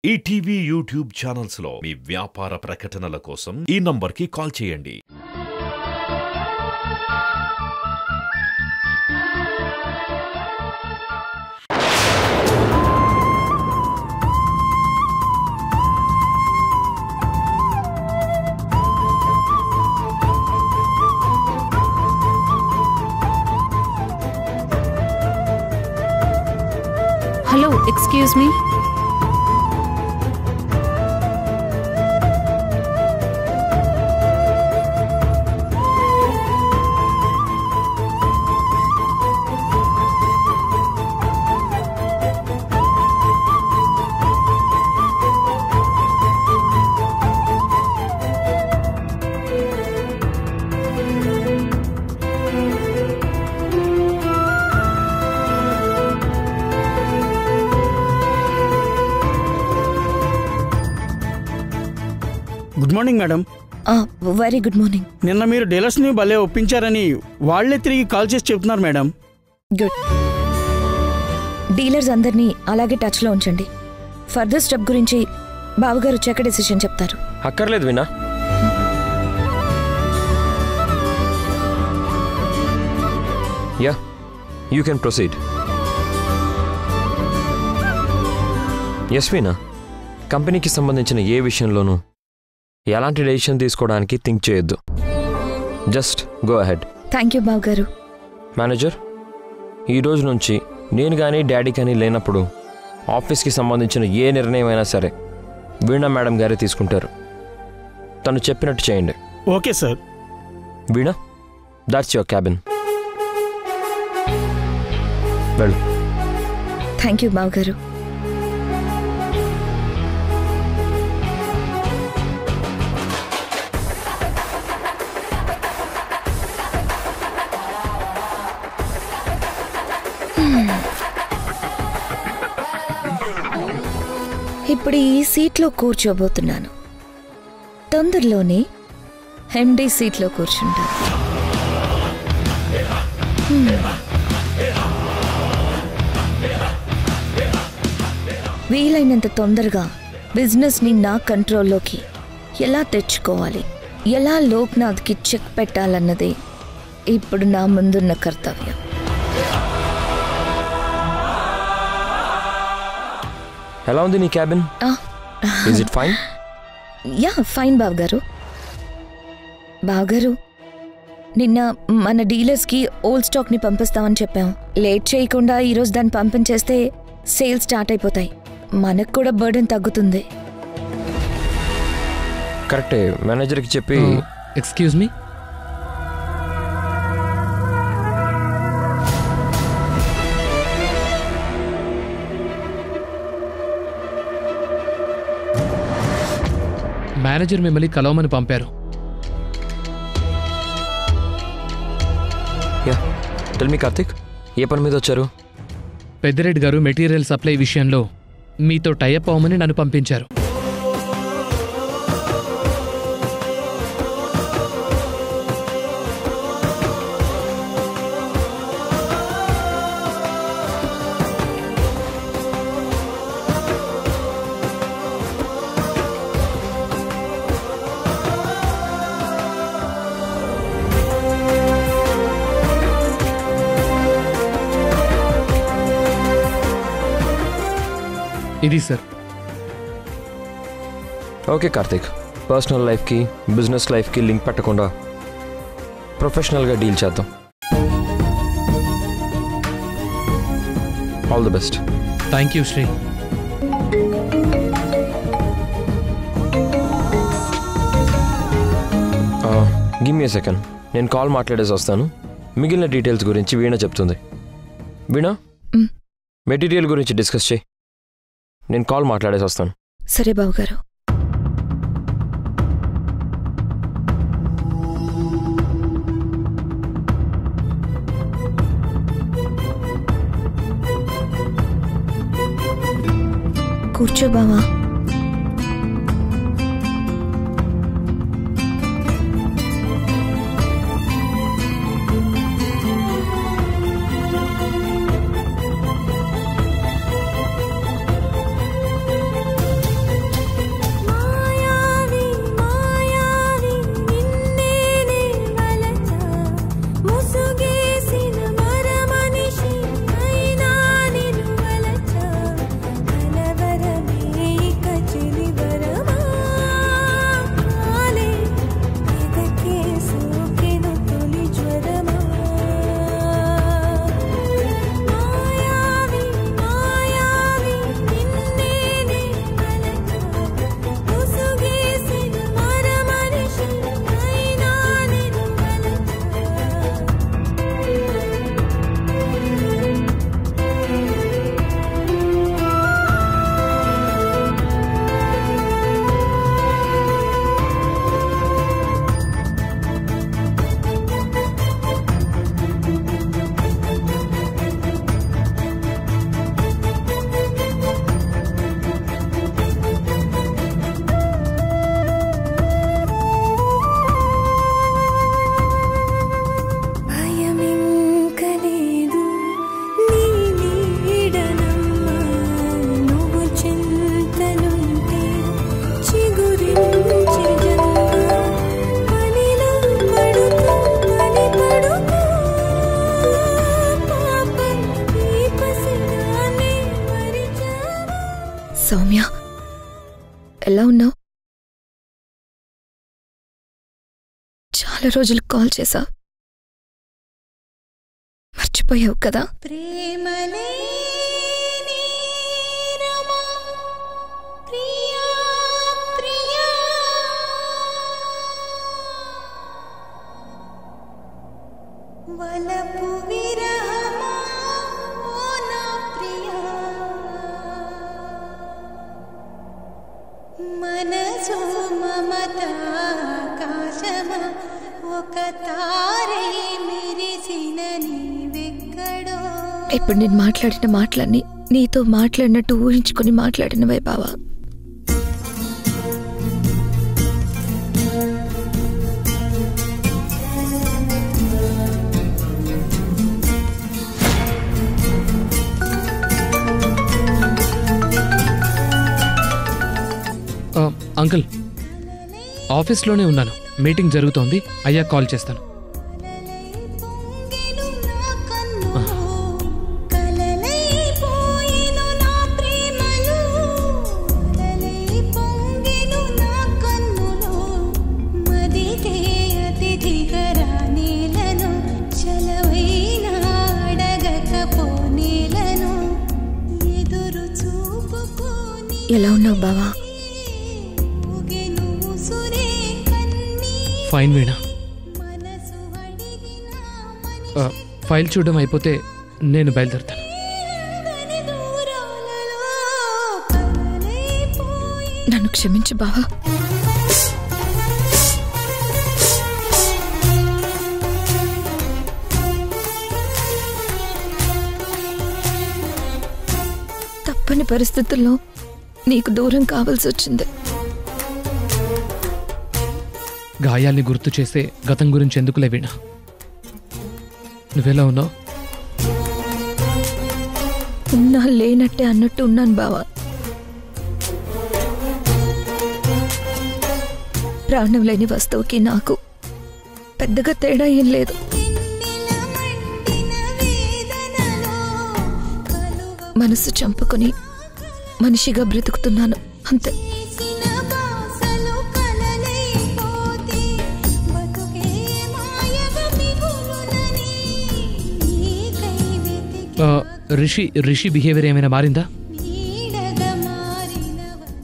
ETV YouTube channels లో మీ వ్యాపార ప్రకటనల కోసం ఈ నంబర్కి కాల్ చేయండి. Hello, excuse me. Good morning madam. Very good morning. నిన్న మీరు డీలర్స్ని భలే ఒప్పించారని వాళ్లే తిరిగి కాల్ చేసి చెప్తున్నారు మేడం. గుడ్. డీలర్స్ అందరినీ అలాగే టచ్లో ఉంచండి. ఫర్దర్ స్టెప్ గురించి బావగారు వచ్చాక డెసిషన్ చెప్తారు. అక్కర్లేదు Veena. Yeah, you can proceed. Yes Veena, కంపెనీకి సంబంధించిన ఏ విషయంలోనూ ఎలాంటి డెసిషన్ తీసుకోవడానికి థింక్ చేయొద్దు. Just go ahead. Thank you బావగారు. మేనేజర్, ఈ రోజు నుంచి నేను కానీ డాడీ కానీ లేనప్పుడు ఆఫీస్కి సంబంధించిన ఏ నిర్ణయం అయినా సరే వీణా మేడం గారే తీసుకుంటారు. తను చెప్పినట్టు చేయండి. Okay sir. Veena, that's your cabin. వెళ్ళు. థ్యాంక్ యూ బావగారు. ఇప్పుడు ఈ సీట్లో కూర్చోబోతున్నాను. తొందరలోనే ఎండి సీట్లో కూర్చుంటాను. వీలైనంత తొందరగా బిజినెస్ని నా కంట్రోల్లోకి ఎలా తెచ్చుకోవాలి, ఎలా లోక్నాథ్కి చెక్ పెట్టాలన్నదే ఇప్పుడు నా ముందున్న కర్తవ్యం. ఎలా ఉంది నీ cabin? Is it fine? Yeah, fine బావగారు. బావగారు, నిన్న మన డీలర్స్కి ఓల్డ్ స్టాక్ని పంపిస్తామని చెప్పాం. లేట్ చేయకుండా ఈరోజు దాన్ని పంపించేస్తే సేల్స్ స్టార్ట్ అయిపోతాయి. మనకు కూడా బర్డెన్ తగ్గుతుంది. కరెక్టే. మేనేజర్కి చెప్పి. Excuse me. మేనేజర్ మిమ్మల్ని కలవమని పంపారు. యా, టెల్ మీ కార్తిక్, ఏ పని మీద వచ్చారు? పెద్దిరెడ్డి గారు మెటీరియల్ సప్లై విషయంలో మీతో టైఅప్ అవ్వమని నన్ను పంపించారు. ఇది సార్. ఓకే కార్తిక్, పర్సనల్ లైఫ్కి బిజినెస్ లైఫ్కి లింక్ పెట్టకుండా ప్రొఫెషనల్గా డీల్ చేద్దాం. All the best. Thank you Shri. Give me a second. నేను కాల్ మాట్లాడేసి వస్తాను. మిగిలిన డీటెయిల్స్ గురించి వీణ చెప్తుంది. వీణ, మెటీరియల్ గురించి డిస్కస్ చేయి. నేను కాల్ మాట్లాడేసి వస్తాను. సరే బావగారు. కూర్చో బావా. ఎలా ఉన్నావు? చాలా రోజులు కాల్ చేశా, మర్చిపోయావు కదా? మనసు మమతాకాశమా ఒక తారై మెరిసిన నీవెక్కడో. ఇప్పుడు నేను మాట్లాడిన మాటలన్నీ నీతో మాట్లాడినట్టు ఊహించుకుని మాట్లాడినవే బావా. అంకుల్, ఆఫీస్లోనే ఉన్నాను, మీటింగ్ జరుగుతోంది, అయ్యా కాల్ చేస్తాను. ఎలా ఉన్నావు బావా? ఫైన్ వీణా. ఫైల్ చూడడం అయిపోతే నేను బయలుదేరుతాను. నన్ను క్షమించు బావా. తప్పని పరిస్థితుల్లో నీకు దూరం కావాల్సి వచ్చింది. గాయాల్ని గుర్తు చేసే గతం గురించి ఎందుకులే వీణా. నువ్వెలా ఉన్నావు? ఉన్నా లేనట్టే అన్నట్టు ఉన్నాను బావా. ప్రాణం లేని వస్తువుకి నాకు పెద్దగా తేడా ఏం లేదు. మనసు చంపుకొని మనిషిగా బ్రతుకుతున్నాను అంతే. రిషి బిహేవియర్ ఏమైనా మారిందా?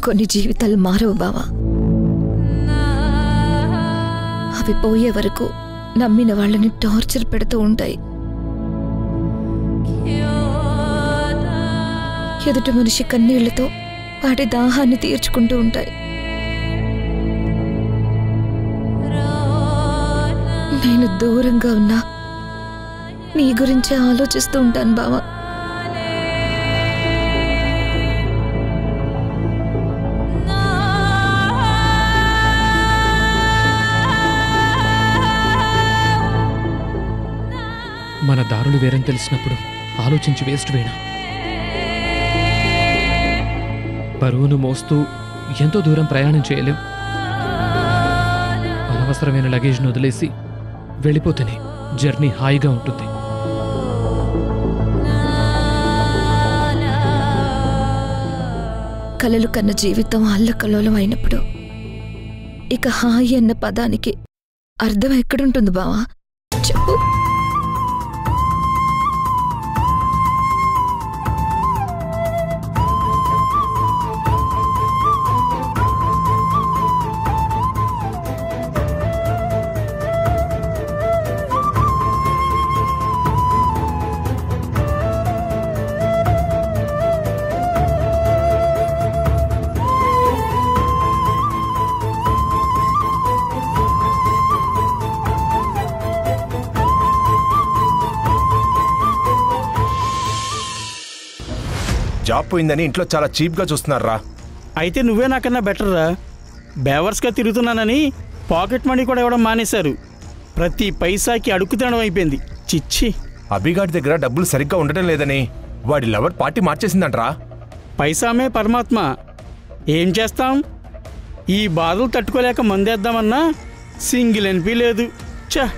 కొన్ని జీవితాలు మారవు బావా. అవి పోయే వరకు నమ్మిన వాళ్ళని టార్చర్ పెడుతూ ఉంటాయి. ఎదుటి మనిషి కన్నీళ్లతో వాటి దాహాన్ని తీర్చుకుంటూ ఉంటాయి. నేను దూరంగా ఉన్నా నీ గురించే ఆలోచిస్తూ ఉంటాను బావా. మన దారులు వేరని తెలిసినప్పుడు ఆలోచించి వేస్ట్ వీణా. బరువును మోస్తూ ఎంతో దూరం ప్రయాణం చేయలేం. అనవసరమైన లగేజ్ను వదిలేసి వెళ్ళిపోతేనే జర్నీ హాయిగా ఉంటుంది. కలలు కన్న జీవితం అల్లకల్లోలం అయినప్పుడు ఇక హాయి అన్న పదానికి అర్థం ఎక్కడుంటుంది బావా? చెప్పు. జాబ్ పోయిందని ఇంట్లో చాలా చీప్గా చూస్తున్నారా? అయితే నువ్వే నాకన్నా బెటర్ రా. బేవర్స్గా తిరుగుతున్నానని పాకెట్ మనీ కూడా ఇవ్వడం మానేశారు. ప్రతి పైసాకి అడుక్కు తినడం అయిపోయింది. చిచ్చి. అభిగాడి దగ్గర డబ్బులు సరిగ్గా ఉండటం లేదని వాడి లవర్ పార్టీ మార్చేసిందంట్రా. పైసామే పరమాత్మ. ఏం చేస్తాం? ఈ బాధలు తట్టుకోలేక మందేద్దామన్నా సింగిల్ ఎన్పీ లేదు. చ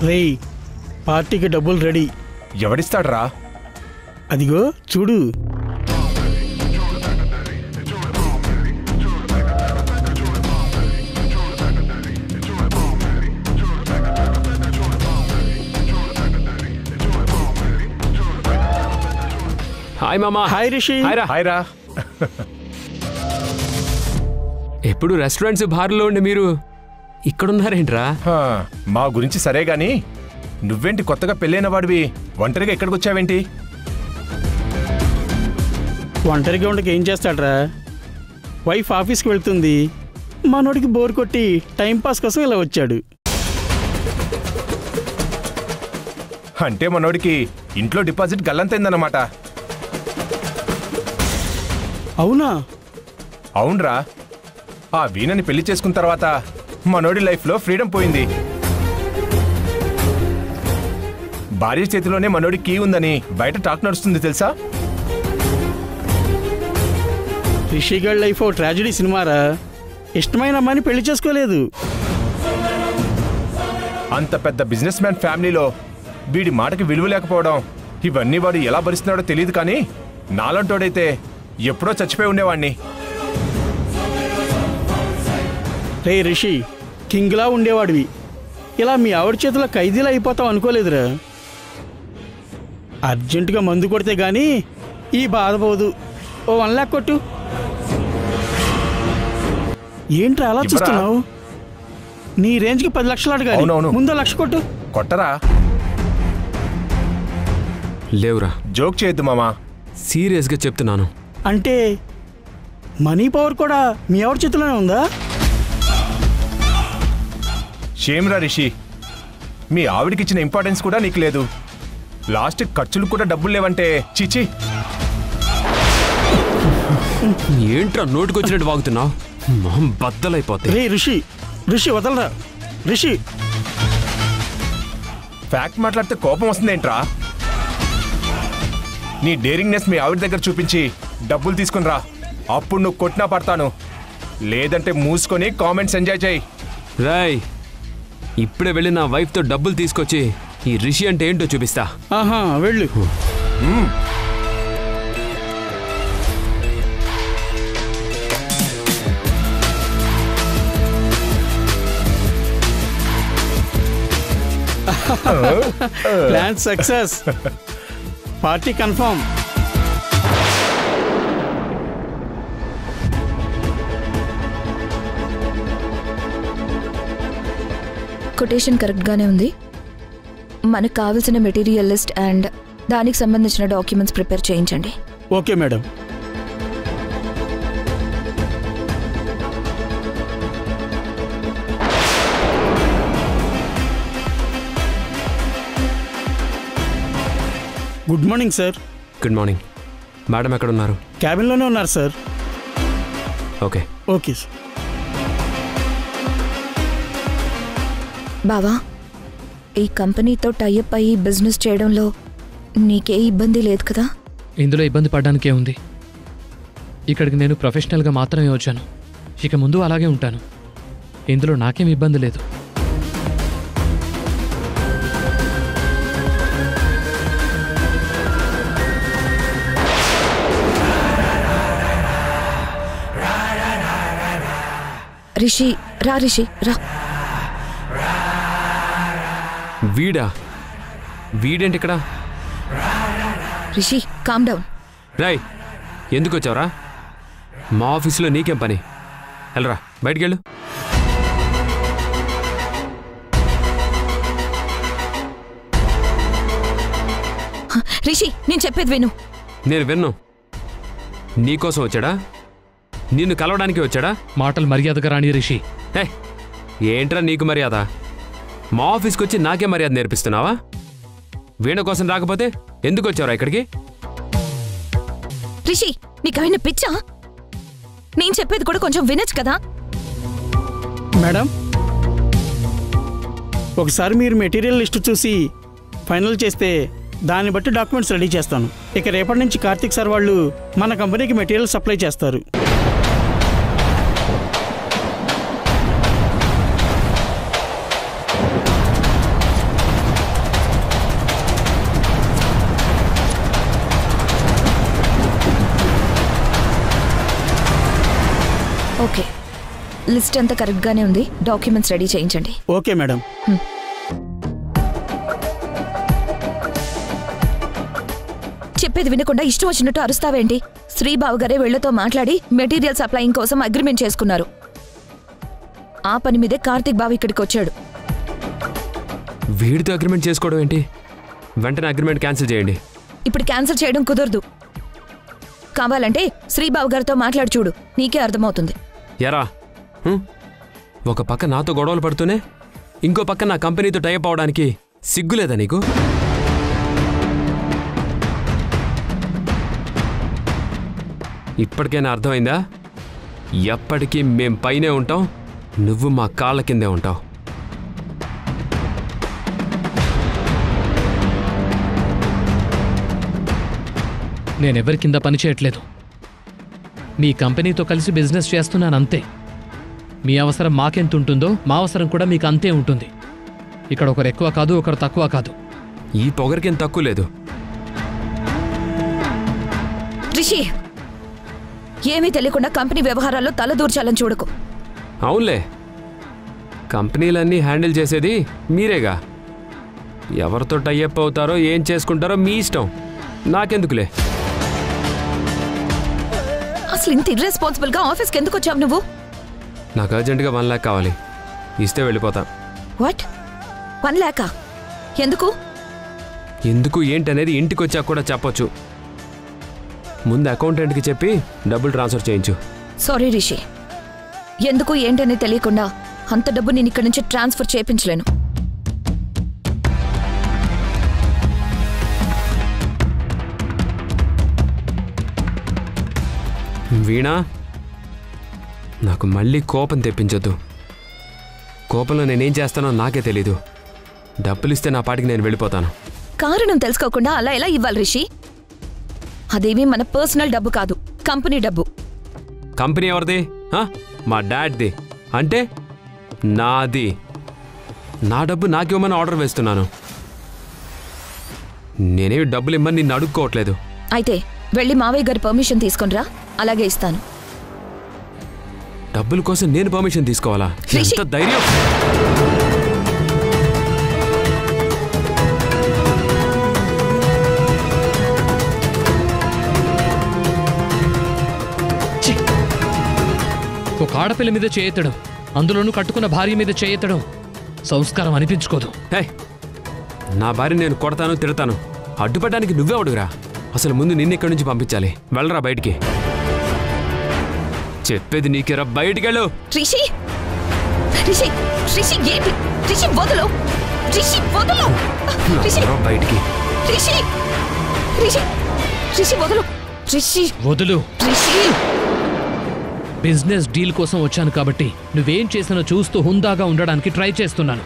రేయ్, పార్టీకి డబ్బులు రెడీ. ఎవడిస్తాడ్రా? అదిగో చూడు. హాయ్ మామా. హాయ్ రిషి. హాయ్ రా. ఎప్పుడు రెస్టారెంట్స్ బార్లో ఉండి మీరు ఇక్కడున్నారేంట్రా? మా గురించి సరే గాని నువ్వేంటి కొత్తగా పెళ్ళైన వాడివి ఒంటరిగా ఎక్కడికి వచ్చావేంటి? ఒంటరిగా ఉండక ఏం చేస్తాడ్రా? వైఫ్ ఆఫీస్కి వెళ్తుంది, మనోడికి బోర్ కొట్టి టైంపాస్ కోసం ఇలా వచ్చాడు. అంటే మనోడికి ఇంట్లో డిపాజిట్ గల్లంతైందన్నమాట. అవునా? అవునరా. ఆ వీణని పెళ్లి చేసుకున్న తర్వాత మనోడి లైఫ్లో ఫ్రీడమ్ పోయింది. భార్య చేతిలోనే మనోడి కీ ఉందని బయట టాక్ నడుస్తుంది తెలుసా? రిషిగడ్ లైఫ్ ఓ ట్రాజడీ సినిమారా. ఇష్టమైన అమ్మాయిని పెళ్లి చేసుకోలేదు. అంత పెద్ద బిజినెస్ మ్యాన్ ఫ్యామిలీలో వీడి మాటకి విలువ లేకపోవడం, ఇవన్నీ వాడు ఎలా భరిస్తున్నాడో తెలియదు. కానీ నాలంటోడైతే ఎప్పుడో చచ్చిపోయి ఉండేవాణ్ణి. రే రిషి, కింగ్లా ఉండేవాడివి. ఇలా మీ ఆవిడ చేతిలో ఖైదీలా అయిపోతావు అనుకోలేదురా. అర్జెంటుగా మందు కొడితే గానీ ఈ బాధ పోదు. ఓ 1 lakh కొట్టు. ఏంట్రా అలా చూస్తున్నావు? నీ రేంజ్కి 10 లక్షలు అడగాలి. ముందు 1 లక్ష కొట్టు. కొట్టరా. లేవురా. జోక్ చేయొద్దు మామా, సీరియస్గా చెప్తున్నాను. అంటే మనీ పవర్ కూడా మీ ఆవిడ చేతిలోనే ఉందా? షేమ్రా రిషి, మీ ఆవిడికి ఇచ్చిన ఇంపార్టెన్స్ కూడా నీకు లేదు. లాస్ట్ ఖర్చులు కూడా డబ్బులు లేవంటే చిచి. ఏంట్రా నోటికొచ్చినట్టు వాగుతున్నావు? మొహం బద్దలైపోతాయి. రే రిషి, రిషి వదలరా. రిషి, ఫ్యాక్ట్ మాట్లాడితే కోపం వస్తుందేంట్రా? నీ డేరింగ్నెస్ మీ ఆవిడ దగ్గర చూపించి డబ్బులు తీసుకుని రా. అప్పుడు నువ్వు కొట్టినా పడతాను. లేదంటే మూసుకొని కామెంట్స్ ఎంజాయ్ చేయి. రాయ్, ఇప్పుడే వెళ్ళి నా వైఫ్తో డబ్బులు తీసుకొచ్చి ఈ రిషి అంటే ఏంటో చూపిస్తా. ఆహా వెళ్ళు. Plan success. Party confirm. Quotation కరెక్ట్గానే ఉంది. మనకు కావాల్సిన మెటీరియల్ లిస్ట్ అండ్ దానికి సంబంధించిన డాక్యుమెంట్స్ ప్రిపేర్ చేయించండి. Okay madam. Good morning sir. Good morning. Madam ఎక్కడున్నారు? క్యాబిన్లోనే ఉన్నారు సార్. ఓకే. Okay sir. బావా, ఈ కంపెనీతో టైఅప్ అయ్యి బిజినెస్ చేయడంలో నీకే ఇబ్బంది లేదు కదా? ఇందులో ఇబ్బంది పడడానికే ఉంది. ఇక్కడికి నేను ప్రొఫెషనల్గా మాత్రమే వచ్చాను. ఇక ముందు అలాగే ఉంటాను. ఇందులో నాకేం ఇబ్బంది లేదు. రిషి రా. రిషి రా. వీడేంటి ఇక్కడ? Rishi calm down. రాయ్, ఎందుకు వచ్చావురా? మా ఆఫీసులో నీకేం పని? వెళ్ళరా, బయటికి వెళ్ళు. రిషి, నేను చెప్పేది విను. నేను విన్ను. నీకోసం వచ్చాడా? నిన్ను కలవడానికి వచ్చాడా? మాటలు మర్యాదగా రాని రిషి. ఏంట్రా నీకు మర్యాద? మా ఆఫీస్కి వచ్చి నాకే మర్యాద నేర్పిస్తున్నావా? వీణ కోసం రాకపోతే ఎందుకు వచ్చావురా ఇక్కడికి? రిషి, నీకైనా పిచ్చా? నేను చెప్పేది కూడా కొంచెం వినొచ్చు కదా. మేడం, ఒకసారి మీరు మెటీరియల్ లిస్ట్ చూసి ఫైనల్ చేస్తే దాన్ని బట్టి డాక్యుమెంట్స్ రెడీ చేస్తాను. ఇక రేపటి నుంచి కార్తిక్ సార్ వాళ్ళు మన కంపెనీకి మెటీరియల్ సప్లై చేస్తారు. ఓకే, లిస్ట్ అంతా కరెక్ట్గానే ఉంది. డాక్యుమెంట్స్ రెడీ చేయించండి. Okay madam. చెప్పేది వినకుండా ఇష్టం వచ్చినట్టు అరుస్తావేంటి? శ్రీబాబు గారే వీళ్లతో మాట్లాడి మెటీరియల్ సప్లయింగ్ కోసం అగ్రిమెంట్ చేసుకున్నారు. ఆ పని మీదే కార్తీక్ బాబు ఇక్కడికి వచ్చాడు. వీడితో అగ్రిమెంట్ చేసుకోవడం ఏంటి? వెంటనే అగ్రిమెంట్ క్యాన్సిల్ చేయండి. ఇప్పుడు క్యాన్సిల్ చేయడం కుదరదు. కావాలంటే శ్రీబాబు గారితో మాట్లాడి చూడు, నీకే అర్థమవుతుంది. ఎరా, ఒక పక్క నాతో గొడవలు పడుతూనే ఇంకో పక్క నా కంపెనీతో టైప్ అవడానికి సిగ్గులేదా నీకు? ఇప్పటికైనా అర్థమైందా? ఎప్పటికీ మేం పైనే ఉంటాం, నువ్వు మా కాళ్ళ కిందే ఉంటావు. నేనెవరి కింద పని చేయట్లేదు. మీ కంపెనీతో కలిసి బిజినెస్ చేస్తున్నానంతే. మీ అవసరం మాకెంత ఉంటుందో మా అవసరం కూడా మీకు అంతే ఉంటుంది. ఇక్కడ ఒకరు ఎక్కువ కాదు, ఒకరు తక్కువ కాదు. ఈ పొగరికేం తక్కువ లేదు. రిషి, ఏమీ తెలియకుండా కంపెనీ వ్యవహారాల్లో తలదూర్చాలని చూడకు. అవునులే, కంపెనీలన్నీ హ్యాండిల్ చేసేది మీరేగా. ఎవరితో టైఅప్ అవుతారో ఏం చేసుకుంటారో మీ ఇష్టం, నాకెందుకులే. అసలు ఇంత ఇర్రెస్పాన్సిబుల్గా ఆఫీస్కి ఎందుకు వచ్చావు నువ్వు? నాకు అర్జెంటుగా 1 lakh కావాలి, ఇస్తే వెళ్ళిపోతా. వాట్? 1 lakh? ఎందుకు? ఎందుకు ఏంటనేది ఇంటికి వచ్చాక కూడా చెప్పొచ్చు. ముందు అకౌంటెంట్కి చెప్పి డబ్బులు ట్రాన్స్ఫర్ చేయించు. సారీ రిషి, ఎందుకు ఏంటనే తెలియకుండా అంత డబ్బు నేను ఇక్కడి నుంచి ట్రాన్స్ఫర్ చేయించలేను. వీణా, నాకు మళ్ళీ కోపం తెప్పించొద్దు. కోపంలో నేనేం చేస్తానో నాకే తెలీదు. డబ్బులు ఇస్తే నా పాటికి నేను వెళ్ళిపోతాను. కారణం తెలుసుకోకుండా అలా ఎలా ఇవ్వాలి రిషి? అదేమీ మన పర్సనల్ డబ్బు కాదు, కంపెనీ డబ్బు. కంపెనీ ఎవరిది? మా డాడ్ది. అంటే నాది. నా డబ్బు నాకివ్వమని ఆర్డర్ వేస్తున్నాను. నేనేమి డబ్బులు ఇమ్మని నిన్ను అడుక్కోవట్లేదు. అయితే వెళ్ళి మావయ్య గారి పర్మిషన్ తీసుకునిరా, అలాగే ఇస్తాను. డబ్బుల కోసం నేను పర్మిషన్ తీసుకోవాలా? ఎంత ధైర్యం! ఒక ఆడపిల్ల మీద చేయెత్తడం, అందులోనూ కట్టుకున్న భార్య మీద చేయెత్తడం సంస్కారం అనిపించుకోదు. నా భార్య నేను కొడతాను, తిడతాను. అడ్డుపడడానికి నువ్వే అడుగురా. అసలు ముందు నిన్ను ఇక్కడి నుంచి పంపించాలి. వెళ్ళరా బయటికి. చెప్పేది నీకేరా, బయటికెళ్ళు. రిషి, రిషి, రిషి ఏంటి? రిషి వదలు, రిషి వదలు, రిషి బయటికి. రిషి, రిషి, రిషి వదలు, రిషి వదులు. రిషి, బిజినెస్ డీల్ కోసం వచ్చాను కాబట్టి నువ్వేం చేసినా చూస్తూ హుందాగా ఉండడానికి ట్రై చేస్తున్నాను.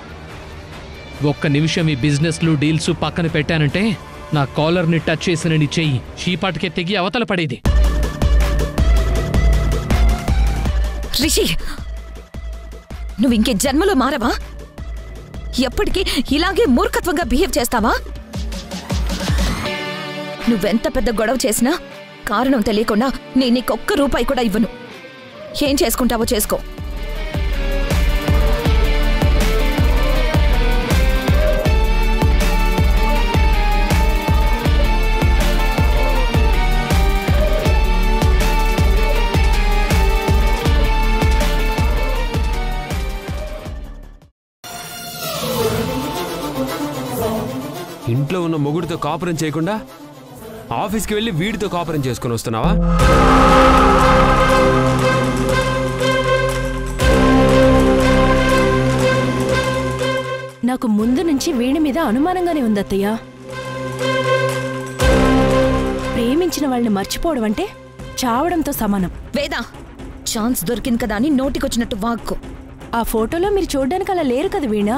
ఒక్క నిమిషం ఈ బిజినెస్లు డీల్స్ పక్కన పెట్టానంటే నా కాలర్ని టచ్ చేసిన నీ చెయ్యి షీపాటికే తెగి అవతల పడేది. రిషి, నువ్వు ఇంకే జన్మలో మారవా? ఎప్పటికీ ఇలాగే మూర్ఖత్వంగా బిహేవ్ చేస్తావా? నువ్వెంత పెద్ద గొడవ చేసినా కారణం తెలియకుండా నేను నీకొక్క రూపాయి కూడా ఇవ్వను. ఏం చేసుకుంటావో చేసుకో. ఇంట్లో ఉన్న మొగుడితో కాపురం చేయకుండా ఆఫీస్కి వెళ్ళి వీడితో కాపురం చేసుకుని వస్తున్నావా? నాకు ముందు నుంచి వీణి మీద అనుమానంగానే ఉందత్తయ్య. ప్రేమించిన వాళ్ళని మర్చిపోవడం అంటే చావడంతో సమానం. వేదా, ఛాన్స్ దొరికింది కదా అని నోటికొచ్చినట్టు వాక్కు. ఆ ఫోటోలో మీరు చూడ్డానికి అలా లేరు కదా వీణా.